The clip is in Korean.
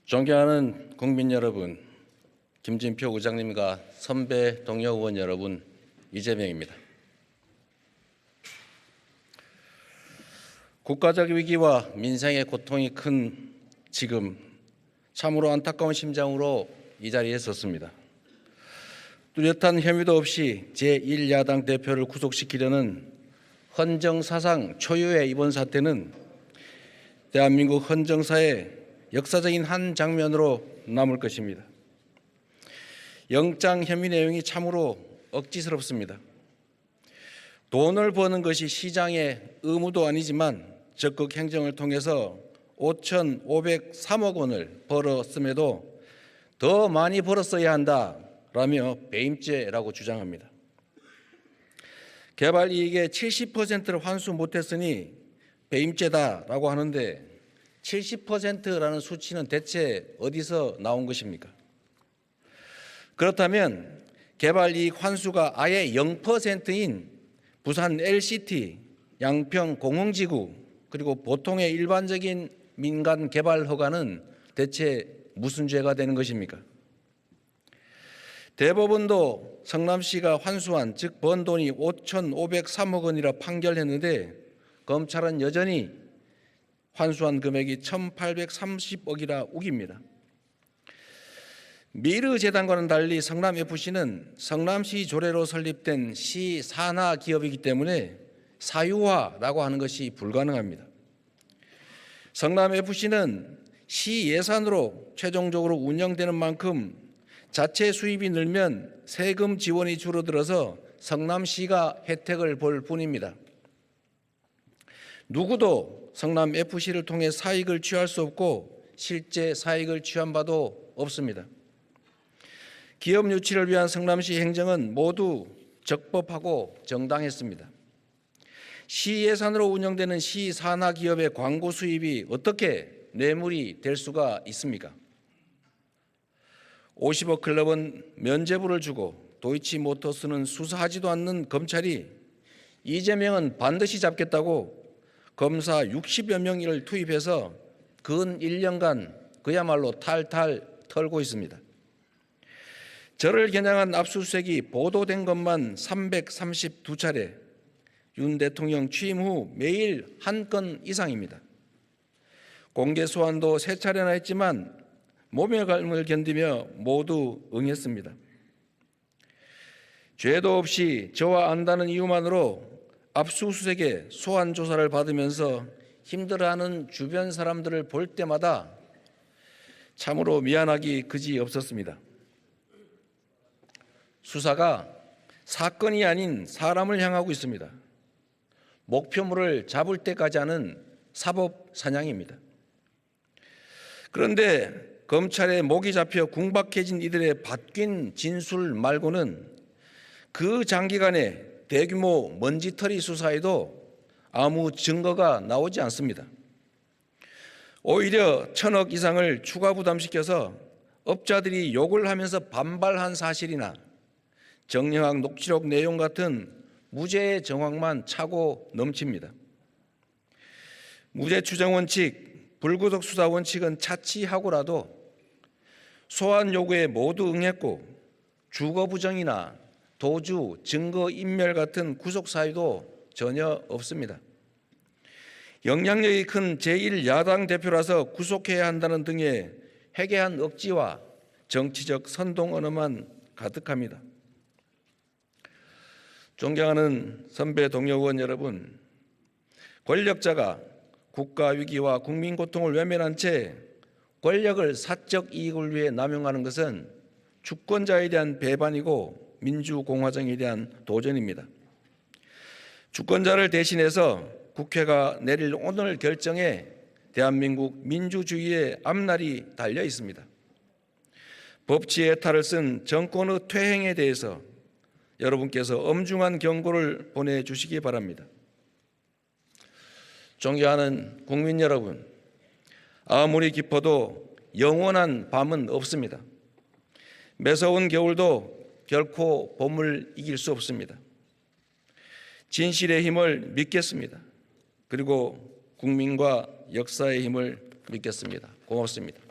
존경하는 국민 여러분, 김진표 의장님과 선배 동료 의원 여러분, 이재명입니다. 국가적 위기와 민생의 고통이 큰 지금 참으로 안타까운 심정으로 이 자리에 섰습니다. 뚜렷한 혐의도 없이 제1야당 대표를 구속시키려는 헌정사상 초유의 이번 사태는 대한민국 헌정사의 역사적인 한 장면으로 남을 것입니다. 영장 혐의 내용이 참으로 억지스럽습니다. 돈을 버는 것이 시장의 의무도 아니지만 적극 행정을 통해서 5,503억 원을 벌었음에도 더 많이 벌었어야 한다라며 배임죄라고 주장합니다. 개발 이익의 70%를 환수 못했으니 배임죄다라고 하는데 70%라는 수치는 대체 어디서 나온 것입니까? 그렇다면 개발 이익 환수가 아예 0%인 부산 LCT, 양평 공흥지구 그리고 보통의 일반적인 민간 개발 허가는 대체 무슨 죄가 되는 것입니까? 대법원도 성남시가 환수한 즉 번 돈이 5,503억 원이라 판결했는데 검찰은 여전히 환수한 금액이 1,830억이라 우깁니다. 미르재단과는 달리 성남FC는 성남시 조례로 설립된 시 산하 기업이기 때문에 사유화라고 하는 것이 불가능합니다. 성남FC는 시 예산으로 최종적으로 운영되는 만큼 자체 수입이 늘면 세금 지원이 줄어들어서 성남시가 혜택을 볼 뿐입니다. 누구도 성남FC를 통해 사익을 취할 수 없고 실제 사익을 취한 바도 없습니다. 기업 유치를 위한 성남시 행정은 모두 적법하고 정당했습니다. 시 예산으로 운영되는 시 산하 기업의 광고 수입이 어떻게 뇌물이 될 수가 있습니까? 50억 클럽은 면죄부를 주고 도이치모터스는 수사하지도 않는 검찰이 이재명은 반드시 잡겠다고 검사 60여 명을 투입해서 근 1년간 그야말로 탈탈 털고 있습니다. 저를 겨냥한 압수수색이 보도된 것만 332차례, 윤 대통령 취임 후 매일 한 건 이상입니다. 공개 소환도 3차례나 했지만 모멸감을 견디며 모두 응했습니다. 죄도 없이 저와 안다는 이유만으로 압수수색에 소환 조사를 받으면서 힘들어하는 주변 사람들을 볼 때마다 참으로 미안하기 그지 없었습니다. 수사가 사건이 아닌 사람을 향하고 있습니다. 목표물을 잡을 때까지 하는 사법 사냥입니다. 그런데 검찰에 목이 잡혀 궁박해진 이들의 바뀐 진술 말고는 그 장기간에 대규모 먼지털이 수사에도 아무 증거가 나오지 않습니다. 오히려 1,000억 이상을 추가 부담시켜서 업자들이 욕을 하면서 반발한 사실이나 정영학 녹취록 내용 같은 무죄의 정황만 차고 넘칩니다. 무죄 추정 원칙, 불구속 수사 원칙은 차치하고라도 소환 요구에 모두 응했고 주거 부정이나 도주, 증거 인멸 같은 구속 사유도 전혀 없습니다. 영향력이 큰 제1야당 대표라서 구속해야 한다는 등의 해괴한 억지와 정치적 선동 언어만 가득합니다. 존경하는 선배 동료 의원 여러분, 권력자가 국가 위기와 국민 고통을 외면한 채 권력을 사적 이익을 위해 남용하는 것은 주권자에 대한 배반이고 민주공화정에 대한 도전입니다. 주권자를 대신해서 국회가 내릴 오늘 결정에 대한민국 민주주의의 앞날이 달려 있습니다. 법치의 탈을 쓴 정권의 퇴행에 대해서 여러분께서 엄중한 경고를 보내주시기 바랍니다. 존경하는 국민 여러분, 아무리 깊어도 영원한 밤은 없습니다. 매서운 겨울도 결코 봄을 이길 수 없습니다. 진실의 힘을 믿겠습니다. 그리고 국민과 역사의 힘을 믿겠습니다. 고맙습니다.